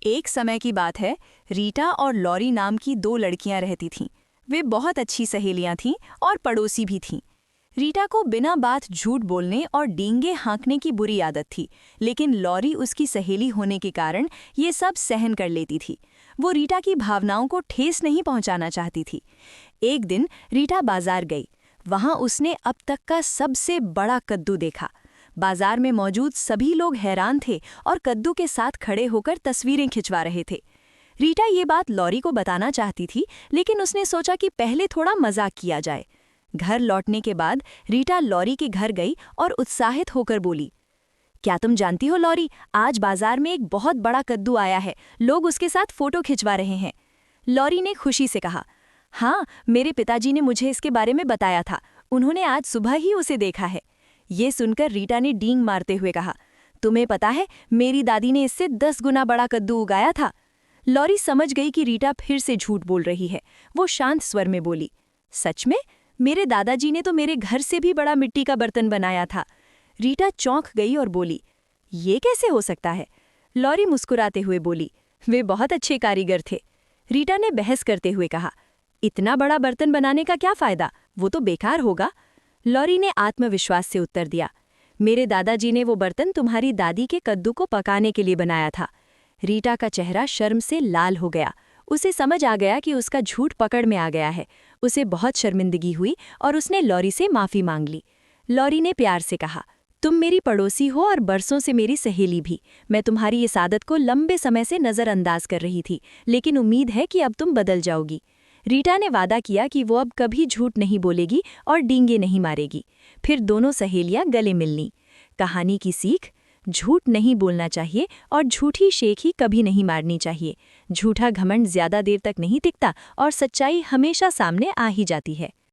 एक समय की बात है। रीटा और लॉरी नाम की दो लड़कियां रहती थीं। वे बहुत अच्छी सहेलियां थीं और पड़ोसी भी थीं। रीटा को बिना बात झूठ बोलने और डींगे हाँकने की बुरी आदत थी, लेकिन लॉरी उसकी सहेली होने के कारण ये सब सहन कर लेती थी। वो रीटा की भावनाओं को ठेस नहीं पहुंचाना चाहती थी। एक दिन रीटा बाजार गई। वहां उसने अब तक का सबसे बड़ा कद्दू देखा। बाजार में मौजूद सभी लोग हैरान थे और कद्दू के साथ खड़े होकर तस्वीरें खिंचवा रहे थे। रीटा ये बात लॉरी को बताना चाहती थी, लेकिन उसने सोचा कि पहले थोड़ा मजाक किया जाए। घर लौटने के बाद रीटा लॉरी के घर गई और उत्साहित होकर बोली, क्या तुम जानती हो लॉरी, आज बाजार में एक बहुत बड़ा कद्दू आया है। लोग उसके साथ फोटो खिंचवा रहे हैं। लॉरी ने खुशी से कहा, हाँ, मेरे पिताजी ने मुझे इसके बारे में बताया था। उन्होंने आज सुबह ही उसे देखा है। ये सुनकर रीटा ने डींग मारते हुए कहा, तुम्हें पता है, मेरी दादी ने इससे 10 गुना बड़ा कद्दू उगाया था। लॉरी समझ गई कि रीटा फिर से झूठ बोल रही है। वो शांत स्वर में बोली, सच में? मेरे दादाजी ने तो मेरे घर से भी बड़ा मिट्टी का बर्तन बनाया था। रीटा चौंक गई और बोली, ये कैसे हो सकता है? लॉरी मुस्कुराते हुए बोली, वे बहुत अच्छे कारीगर थे। रीटा ने बहस करते हुए कहा, इतना बड़ा बर्तन बनाने का क्या फायदा, वो तो बेकार होगा। लॉरी ने आत्मविश्वास से उत्तर दिया, मेरे दादाजी ने वो बर्तन तुम्हारी दादी के कद्दू को पकाने के लिए बनाया था। रीटा का चेहरा शर्म से लाल हो गया। उसे समझ आ गया कि उसका झूठ पकड़ में आ गया है। उसे बहुत शर्मिंदगी हुई और उसने लॉरी से माफ़ी मांग ली। लॉरी ने प्यार से कहा, तुम मेरी पड़ोसी हो और बरसों से मेरी सहेली भी। मैं तुम्हारी इस आदत को लंबे समय से नज़रअंदाज कर रही थी, लेकिन उम्मीद है कि अब तुम बदल जाओगी। रीटा ने वादा किया कि वो अब कभी झूठ नहीं बोलेगी और डींगे नहीं मारेगी। फिर दोनों सहेलियां गले मिल लीं। कहानी की सीख, झूठ नहीं बोलना चाहिए और झूठी शेख ही कभी नहीं मारनी चाहिए। झूठा घमंड ज्यादा देर तक नहीं टिकता और सच्चाई हमेशा सामने आ ही जाती है।